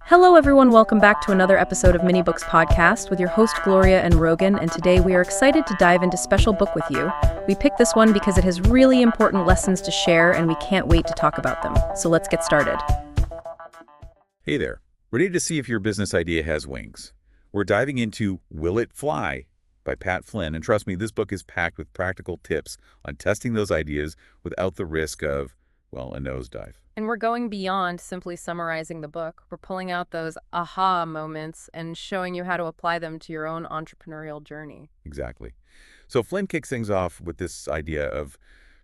Hello everyone, welcome back to another episode of Mini Books Podcast with your host Gloria and Rogan, and today we are excited to dive into Special Book with You. We picked this one because it has really important lessons to share and we can't wait to talk about them. So let's get started. Hey there, ready to see if your business idea has wings? We're diving into Will It Fly by Pat Flynn, and trust me, this book is packed with practical tips on testing those ideas without the risk of, well, a nosedive. And we're going beyond simply summarizing the book. We're pulling out those aha moments and showing you how to apply them to your own entrepreneurial journey. Exactly. So Flynn kicks things off with this idea of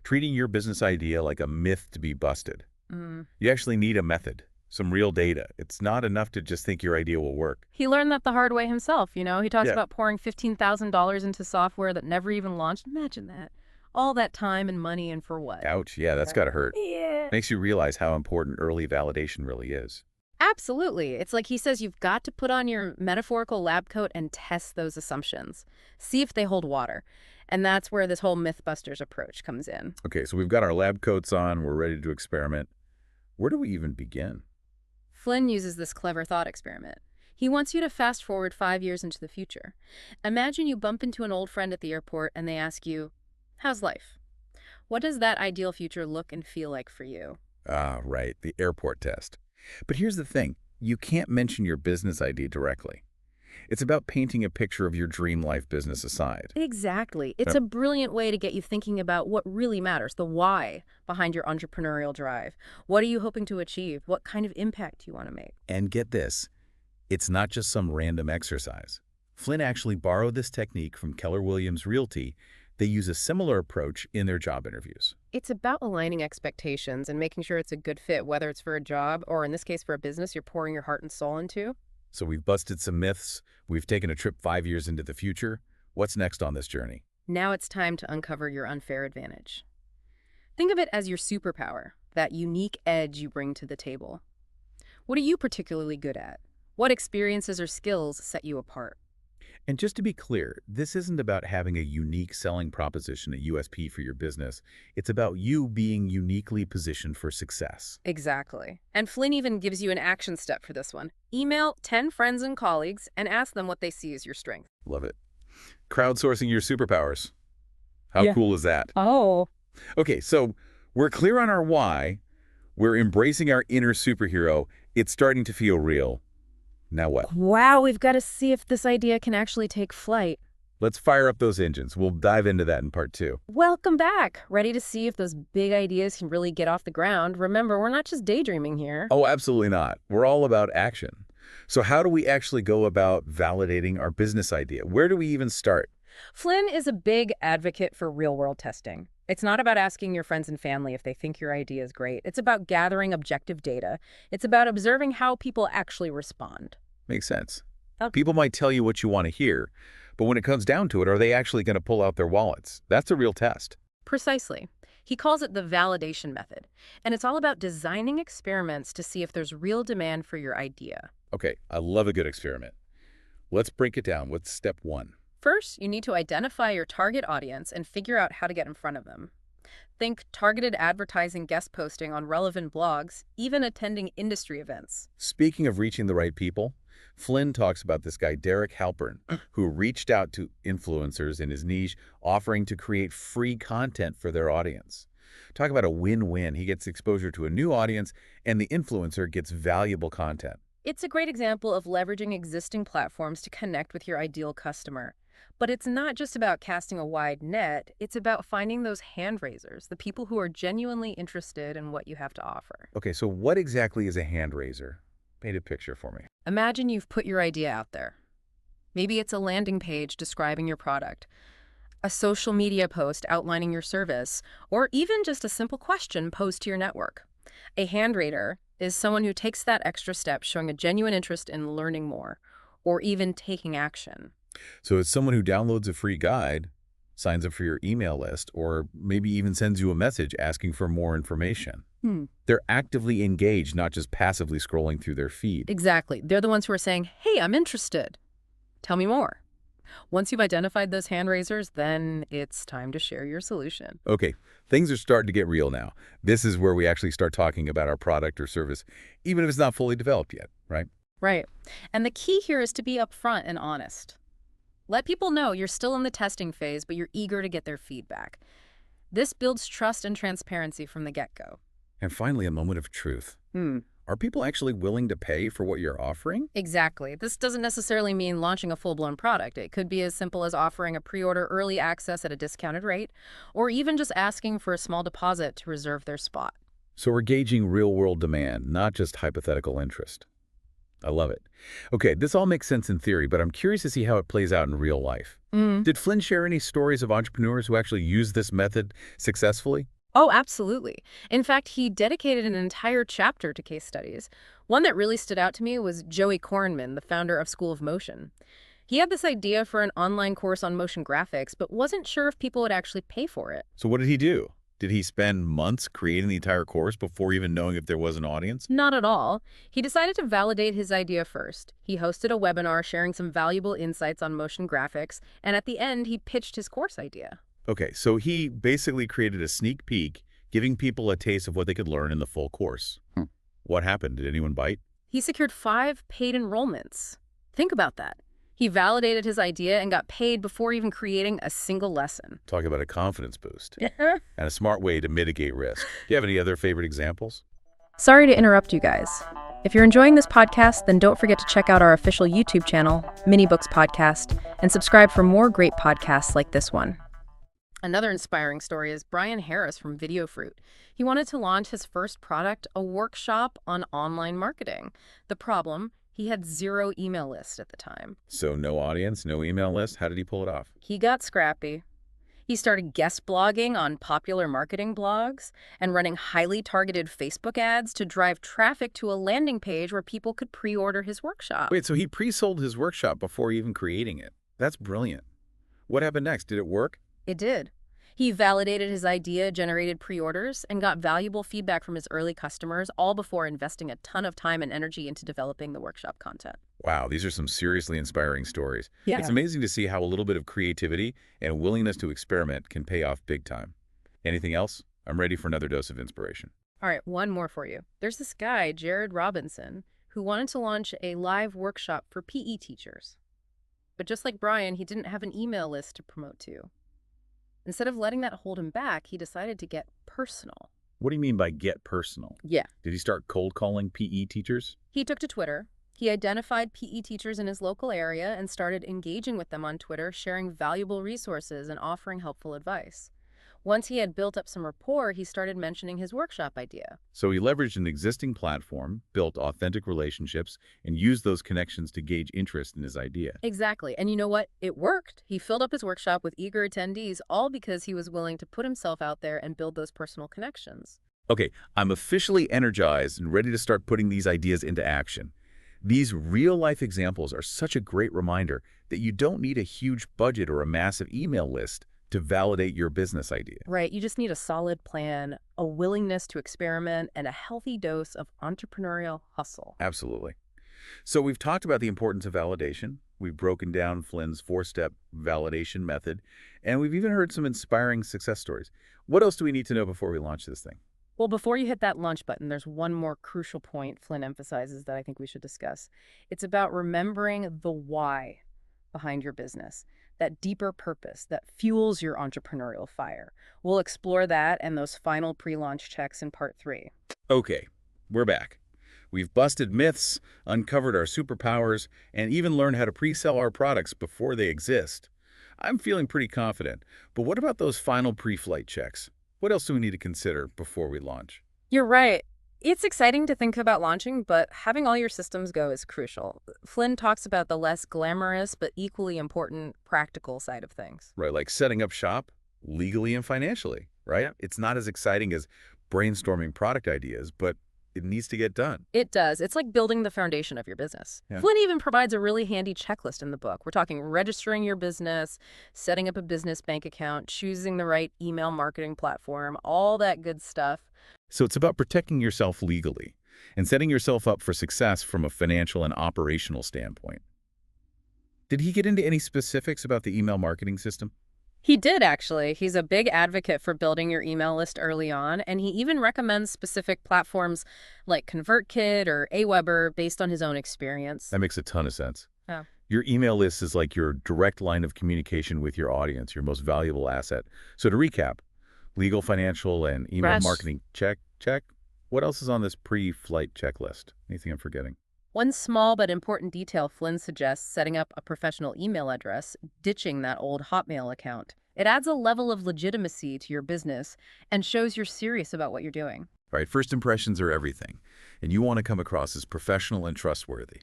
treating your business idea like a myth to be busted. You actually need a method, some real data. It's not enough to just think your idea will work. He learned that the hard way himself, He talks about pouring $15,000 into software that never even launched. Imagine that. All that time and money, and for what? Ouch, yeah, that's gotta hurt. Yeah. Makes you realize how important early validation really is. Absolutely. It's like he says you've got to put on your metaphorical lab coat and test those assumptions. See if they hold water. And that's where this whole Mythbusters approach comes in. Okay, so we've got our lab coats on, we're ready to experiment. Where do we even begin? Flynn uses this clever thought experiment. He wants you to fast forward 5 years into the future. Imagine you bump into an old friend at the airport and they ask you, "How's life?" What does that ideal future look and feel like for you? Ah, right, the airport test. But here's the thing, you can't mention your business idea directly. It's about painting a picture of your dream life business aside. Exactly. It's a brilliant way to get you thinking about what really matters, the why behind your entrepreneurial drive. What are you hoping to achieve? What kind of impact do you want to make? And get this, it's not just some random exercise. Flynn actually borrowed this technique from Keller Williams Realty. They use a similar approach in their job interviews. It's about aligning expectations and making sure it's a good fit, whether it's for a job or, in this case, for a business you're pouring your heart and soul into. So we've busted some myths. We've taken a trip 5 years into the future. What's next on this journey? Now it's time to uncover your unfair advantage. Think of it as your superpower, that unique edge you bring to the table. What are you particularly good at? What experiences or skills set you apart? And just to be clear, this isn't about having a unique selling proposition, a USP for your business. It's about you being uniquely positioned for success. Exactly. And Flynn even gives you an action step for this one. Email 10 friends and colleagues and ask them what they see as your strength. Love it. Crowdsourcing your superpowers. How cool is that? Oh. Okay, so we're clear on our why. We're embracing our inner superhero. It's starting to feel real. Now what? Wow, we've got to see if this idea can actually take flight. Let's fire up those engines. We'll dive into that in part 2. Welcome back. Ready to see if those big ideas can really get off the ground? Remember, we're not just daydreaming here. Oh, absolutely not. We're all about action. So how do we actually go about validating our business idea? Where do we even start? Flynn is a big advocate for real-world testing. It's not about asking your friends and family if they think your idea is great. It's about gathering objective data. It's about observing how people actually respond. Makes sense. Okay. People might tell you what you want to hear, but when it comes down to it, are they actually going to pull out their wallets? That's a real test. Precisely. He calls it the validation method, and it's all about designing experiments to see if there's real demand for your idea. Okay, I love a good experiment. Let's break it down. What's step 1? First, you need to identify your target audience and figure out how to get in front of them. Think targeted advertising, guest posting on relevant blogs, even attending industry events. Speaking of reaching the right people, Flynn talks about this guy, Derek Halpern, who reached out to influencers in his niche, offering to create free content for their audience. Talk about a win-win. He gets exposure to a new audience, and the influencer gets valuable content. It's a great example of leveraging existing platforms to connect with your ideal customer. But it's not just about casting a wide net, it's about finding those hand raisers, the people who are genuinely interested in what you have to offer. Okay, so what exactly is a hand raiser? Paint a picture for me. Imagine you've put your idea out there. Maybe it's a landing page describing your product, a social media post outlining your service, or even just a simple question posed to your network. A hand raiser is someone who takes that extra step, showing a genuine interest in learning more, or even taking action. So it's someone who downloads a free guide, signs up for your email list, or maybe even sends you a message asking for more information. They're actively engaged, not just passively scrolling through their feed. Exactly. They're the ones who are saying, hey, I'm interested. Tell me more. Once you've identified those hand raisers, then it's time to share your solution. Okay, things are starting to get real now. This is where we actually start talking about our product or service, even if it's not fully developed yet, right? Right. And the key here is to be upfront and honest. Let people know you're still in the testing phase, but you're eager to get their feedback. This builds trust and transparency from the get-go. And finally, a moment of truth. Are people actually willing to pay for what you're offering? Exactly. This doesn't necessarily mean launching a full-blown product. It could be as simple as offering a pre-order early access at a discounted rate, or even just asking for a small deposit to reserve their spot. So we're gauging real-world demand, not just hypothetical interest. I love it. Okay, this all makes sense in theory, but I'm curious to see how it plays out in real life. Did Flynn share any stories of entrepreneurs who actually used this method successfully? Oh, absolutely. In fact, he dedicated an entire chapter to case studies. One that really stood out to me was Joey Kornman, the founder of School of Motion. He had this idea for an online course on motion graphics, but wasn't sure if people would actually pay for it. So what did he do? Did he spend months creating the entire course before even knowing if there was an audience? Not at all. He decided to validate his idea first. He hosted a webinar sharing some valuable insights on motion graphics, and at the end, he pitched his course idea. Okay, so he basically created a sneak peek, giving people a taste of what they could learn in the full course. What happened? Did anyone bite? He secured 5 paid enrollments. Think about that. He validated his idea and got paid before even creating a single lesson. Talk about a confidence boost and a smart way to mitigate risk. Do you have any other favorite examples? Sorry to interrupt you guys. If you're enjoying this podcast, then don't forget to check out our official YouTube channel, Mini Books Podcast, and subscribe for more great podcasts like this one. Another inspiring story is Brian Harris from Video Fruit. He wanted to launch his first product, a workshop on online marketing. The problem, he had 0 email list at the time. So no audience, no email list. How did he pull it off? He got scrappy. He started guest blogging on popular marketing blogs and running highly targeted Facebook ads to drive traffic to a landing page where people could pre-order his workshop. Wait, so he pre-sold his workshop before even creating it. That's brilliant. What happened next? Did it work? It did. He validated his idea, generated pre-orders, and got valuable feedback from his early customers, all before investing a ton of time and energy into developing the workshop content. Wow, these are some seriously inspiring stories. Yeah. It's amazing to see how a little bit of creativity and willingness to experiment can pay off big time. Anything else? I'm ready for another dose of inspiration. All right, one more for you. There's this guy, Jared Robinson, who wanted to launch a live workshop for PE teachers. But just like Brian, he didn't have an email list to promote to. Instead of letting that hold him back, he decided to get personal. What do you mean by get personal? Yeah. Did he start cold calling PE teachers? He took to Twitter. He identified PE teachers in his local area and started engaging with them on Twitter, sharing valuable resources and offering helpful advice. Once he had built up some rapport, he started mentioning his workshop idea. So he leveraged an existing platform, built authentic relationships, and used those connections to gauge interest in his idea. Exactly. And you know what? It worked. He filled up his workshop with eager attendees, all because he was willing to put himself out there and build those personal connections. Okay, I'm officially energized and ready to start putting these ideas into action. These real-life examples are such a great reminder that you don't need a huge budget or a massive email list to validate your business idea. Right. You just need a solid plan, a willingness to experiment, and a healthy dose of entrepreneurial hustle. Absolutely. So we've talked about the importance of validation. We've broken down Flynn's 4-step validation method, and we've even heard some inspiring success stories. What else do we need to know before we launch this thing? Well, before you hit that launch button, there's one more crucial point Flynn emphasizes that I think we should discuss. It's about remembering the why behind your business, that deeper purpose that fuels your entrepreneurial fire. We'll explore that and those final pre-launch checks in part 3. Okay, we're back. We've busted myths, uncovered our superpowers, and even learned how to pre-sell our products before they exist. I'm feeling pretty confident, but what about those final pre-flight checks? What else do we need to consider before we launch? You're right. It's exciting to think about launching, but having all your systems go is crucial. Flynn talks about the less glamorous but equally important practical side of things. Right, like setting up shop legally and financially, right? Yeah. It's not as exciting as brainstorming product ideas, but it needs to get done. It does. It's like building the foundation of your business. Yeah. Flynn even provides a really handy checklist in the book. We're talking registering your business, setting up a business bank account, choosing the right email marketing platform, all that good stuff. So it's about protecting yourself legally and setting yourself up for success from a financial and operational standpoint. Did he get into any specifics about the email marketing system? He did, actually. He's a big advocate for building your email list early on, and he even recommends specific platforms like ConvertKit or Aweber based on his own experience. That makes a ton of sense. Yeah. Your email list is like your direct line of communication with your audience, your most valuable asset. So to recap, legal, financial, and email Yes. marketing, check, check. What else is on this pre-flight checklist? Anything I'm forgetting? One small but important detail Flynn suggests setting up a professional email address, ditching that old Hotmail account. It adds a level of legitimacy to your business and shows you're serious about what you're doing. All right, first impressions are everything, and you want to come across as professional and trustworthy.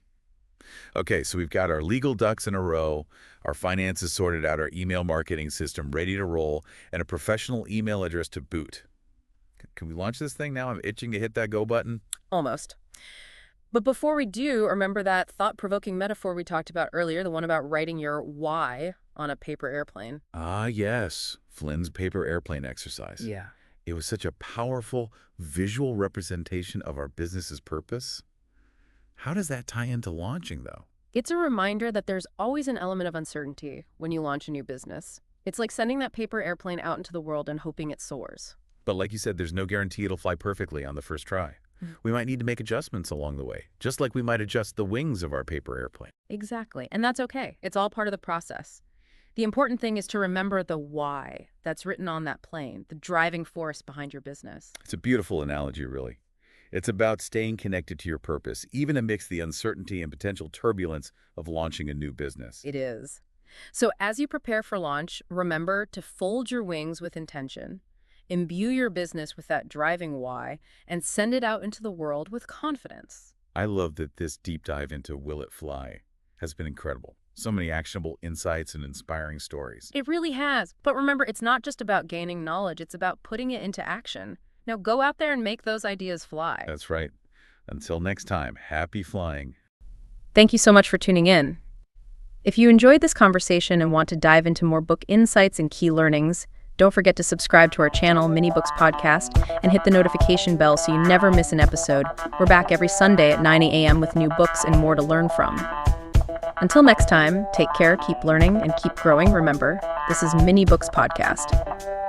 Okay, so we've got our legal ducks in a row, our finances sorted out, our email marketing system ready to roll, and a professional email address to boot. Can we launch this thing now? I'm itching to hit that go button. Almost. But before we do, remember that thought-provoking metaphor we talked about earlier, the one about writing your why on a paper airplane? Ah, yes, Flynn's paper airplane exercise. Yeah. It was such a powerful visual representation of our business's purpose. How does that tie into launching, though? It's a reminder that there's always an element of uncertainty when you launch a new business. It's like sending that paper airplane out into the world and hoping it soars. But like you said, there's no guarantee it'll fly perfectly on the first try. We might need to make adjustments along the way, just like we might adjust the wings of our paper airplane. Exactly. And that's okay. It's all part of the process. The important thing is to remember the why that's written on that plane, the driving force behind your business. It's a beautiful analogy, really. It's about staying connected to your purpose, even amidst the uncertainty and potential turbulence of launching a new business. It is. So as you prepare for launch, remember to fold your wings with intention, imbue your business with that driving why, and send it out into the world with confidence. I love that this deep dive into Will It Fly has been incredible. So many actionable insights and inspiring stories. It really has. But remember, it's not just about gaining knowledge, it's about putting it into action. Now go out there and make those ideas fly. That's right. Until next time, happy flying. Thank you so much for tuning in. If you enjoyed this conversation and want to dive into more book insights and key learnings, don't forget to subscribe to our channel, Mini Books Podcast, and hit the notification bell so you never miss an episode. We're back every Sunday at 9 a.m. with new books and more to learn from. Until next time, take care, keep learning, and keep growing. Remember, this is Mini Books Podcast.